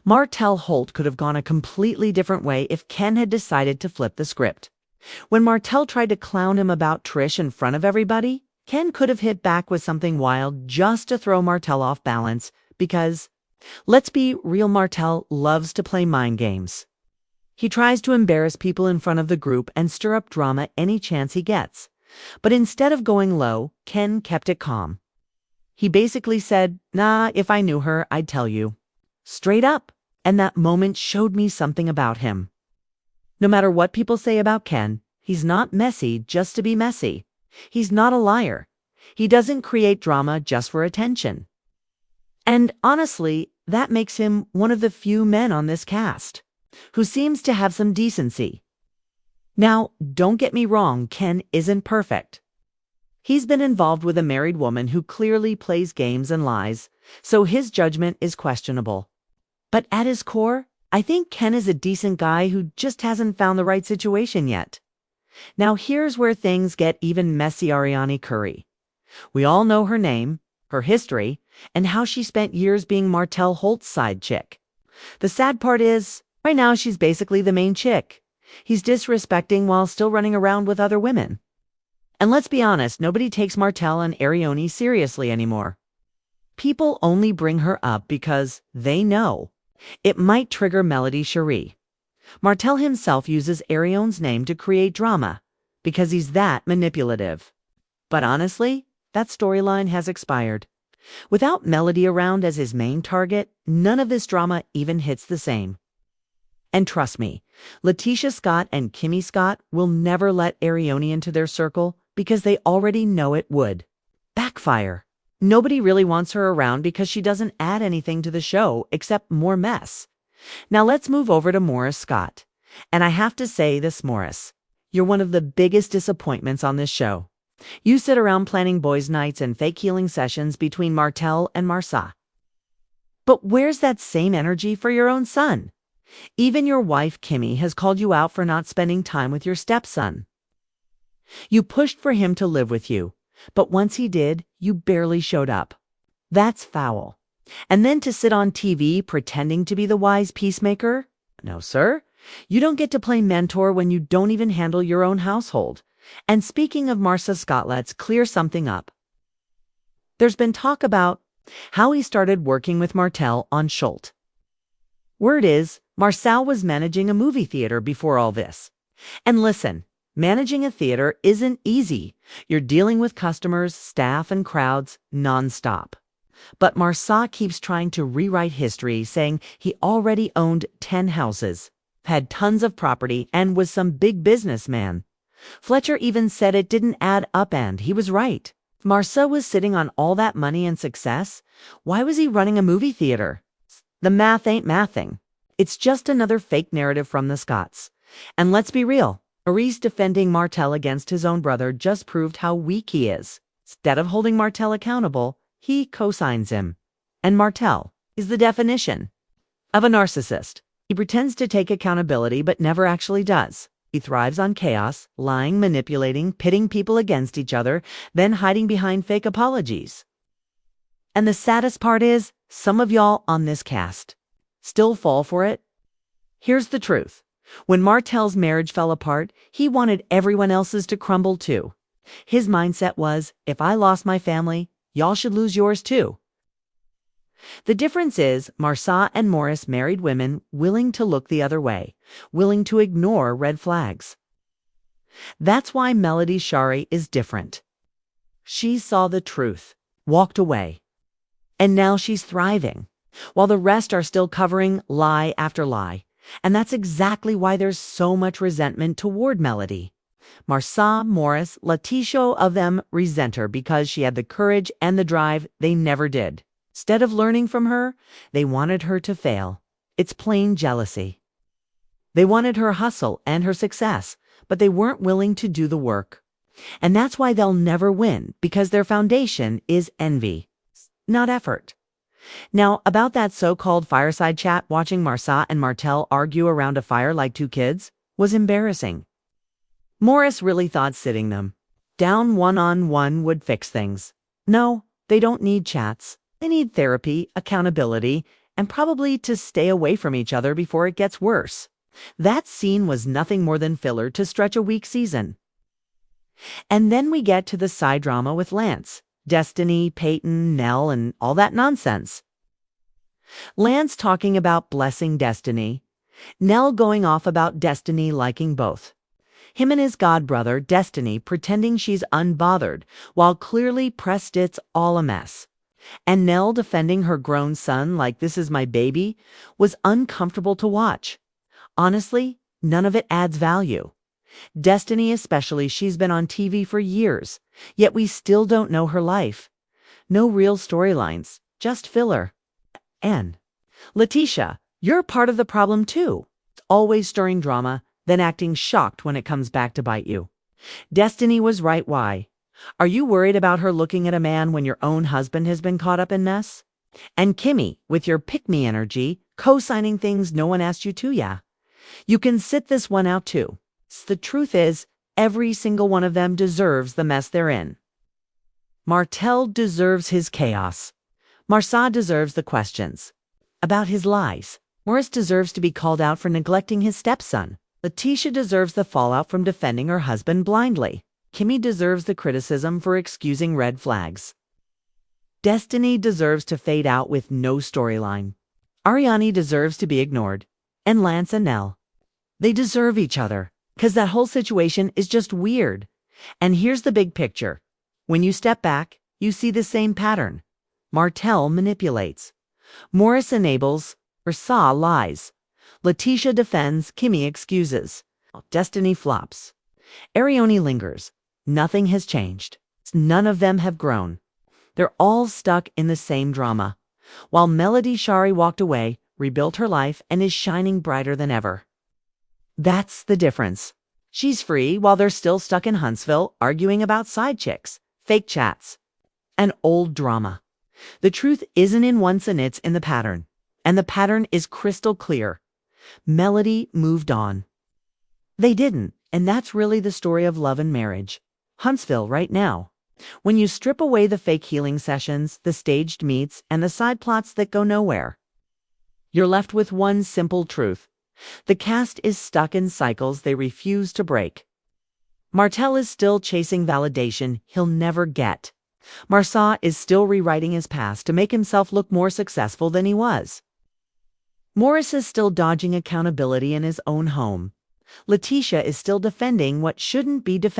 Martell Holt could have gone a completely different way if Ken had decided to flip the script. When Martell tried to clown him about Trish in front of everybody, Ken could have hit back with something wild just to throw Martell off balance because, let's be real, Martell loves to play mind games. He tries to embarrass people in front of the group and stir up drama any chance he gets. But instead of going low, Ken kept it calm. He basically said, "Nah, if I knew her, I'd tell you." Straight up. And that moment showed me something about him. No matter what people say about Ken, he's not messy just to be messy. He's not a liar. He doesn't create drama just for attention. And honestly, that makes him one of the few men on this cast who seems to have some decency. Now, don't get me wrong, Ken isn't perfect. He's been involved with a married woman who clearly plays games and lies, so his judgment is questionable. But at his core, I think Ken is a decent guy who just hasn't found the right situation yet. Now here's where things get even messy. Ariani Curry. We all know her name, her history, and how she spent years being Martell Holt's side chick. The sad part is, right now she's basically the main chick. He's disrespecting while still running around with other women. And let's be honest, nobody takes Martell and Ariani seriously anymore. People only bring her up because they know it might trigger Melody Shari. Martell himself uses Ariani's name to create drama because he's that manipulative. But honestly, that storyline has expired. Without Melody around as his main target, none of this drama even hits the same. And trust me, Letitia Scott and Kimmy Scott will never let Ariani into their circle because they already know it would backfire. Nobody really wants her around because she doesn't add anything to the show except more mess. Now let's move over to Morris Scott. And I have to say this, Morris, you're one of the biggest disappointments on this show. You sit around planning boys' nights and fake healing sessions between Martell and Marsa. But where's that same energy for your own son? Even your wife, Kimmy, has called you out for not spending time with your stepson. You pushed for him to live with you, but once he did, you barely showed up. That's foul. And then to sit on TV pretending to be the wise peacemaker? No, sir. You don't get to play mentor when you don't even handle your own household. And speaking of Marsa Scott, let's clear something up. There's been talk about how he started working with Martell on Holt. Word is, Marcel was managing a movie theater before all this. And listen, managing a theater isn't easy. You're dealing with customers, staff, and crowds nonstop. But Marsa keeps trying to rewrite history, saying he already owned 10 houses, had tons of property, and was some big businessman. Fletcher even said it didn't add up, and he was right. If Marsa was sitting on all that money and success, why was he running a movie theater? The math ain't mathing. It's just another fake narrative from the Scotts. And let's be real, Maurice defending Martell against his own brother just proved how weak he is. Instead of holding Martell accountable, he co-signs him. And Martell is the definition of a narcissist. He pretends to take accountability but never actually does. He thrives on chaos, lying, manipulating, pitting people against each other, then hiding behind fake apologies. And the saddest part is, some of y'all on this cast still fall for it. Here's the truth. When Martell's marriage fell apart, he wanted everyone else's to crumble too. His mindset was, if I lost my family, y'all should lose yours too. The difference is, Marsa and Morris married women willing to look the other way, willing to ignore red flags. That's why Melody Shari is different. She saw the truth, walked away, and now she's thriving, while the rest are still covering lie after lie. And that's exactly why there's so much resentment toward Melody. Marsa, Morris, Letitia of them resent her because she had the courage and the drive they never did. Instead of learning from her, they wanted her to fail. It's plain jealousy. They wanted her hustle and her success, but they weren't willing to do the work. And that's why they'll never win, because their foundation is envy, not effort. Now, about that so-called fireside chat, watching Marsa and Martell argue around a fire like two kids was embarrassing. Morris really thought sitting them down one-on-one would fix things. No, they don't need chats. They need therapy, accountability, and probably to stay away from each other before it gets worse. That scene was nothing more than filler to stretch a weak season. And then we get to the side drama with Lance, Destiny, Peyton, Nell, and all that nonsense. Lance talking about blessing Destiny, Nell going off about Destiny liking both. Him and his godbrother, Destiny, pretending she's unbothered, while clearly Preston's all a mess. And Nell defending her grown son like this is my baby was uncomfortable to watch. Honestly, none of it adds value. Destiny especially, she's been on TV for years, yet we still don't know her life. No real storylines, just filler. And Letitia, you're part of the problem too. Always stirring drama, then acting shocked when it comes back to bite you. Destiny was right. Why? Are you worried about her looking at a man when your own husband has been caught up in mess? And Kimmy, with your pick-me energy, co-signing things no one asked you to, yeah. You can sit this one out too. The truth is, every single one of them deserves the mess they're in. Martell deserves his chaos. Marsa deserves the questions about his lies. Morris deserves to be called out for neglecting his stepson. Letitia deserves the fallout from defending her husband blindly. Kimmy deserves the criticism for excusing red flags. Destiny deserves to fade out with no storyline. Ariani deserves to be ignored. And Lance and Nell. They deserve each other, because that whole situation is just weird. And here's the big picture. When you step back, you see the same pattern. Martell manipulates. Morris enables. Marsa lies. Letitia defends. Kimmy excuses. Destiny flops. Ariani lingers. Nothing has changed. None of them have grown. They're all stuck in the same drama. While Melody Shari walked away, rebuilt her life, and is shining brighter than ever. That's the difference. She's free while they're still stuck in Huntsville, arguing about side chicks, fake chats, and old drama. The truth isn't in once and it's in the pattern. And the pattern is crystal clear. Melody moved on. They didn't, and that's really the story of love and marriage. Huntsville right now. When you strip away the fake healing sessions, the staged meets, and the side plots that go nowhere, you're left with one simple truth. The cast is stuck in cycles they refuse to break. Martell is still chasing validation he'll never get. Marsa is still rewriting his past to make himself look more successful than he was. Morris is still dodging accountability in his own home. Letitia is still defending what shouldn't be defended.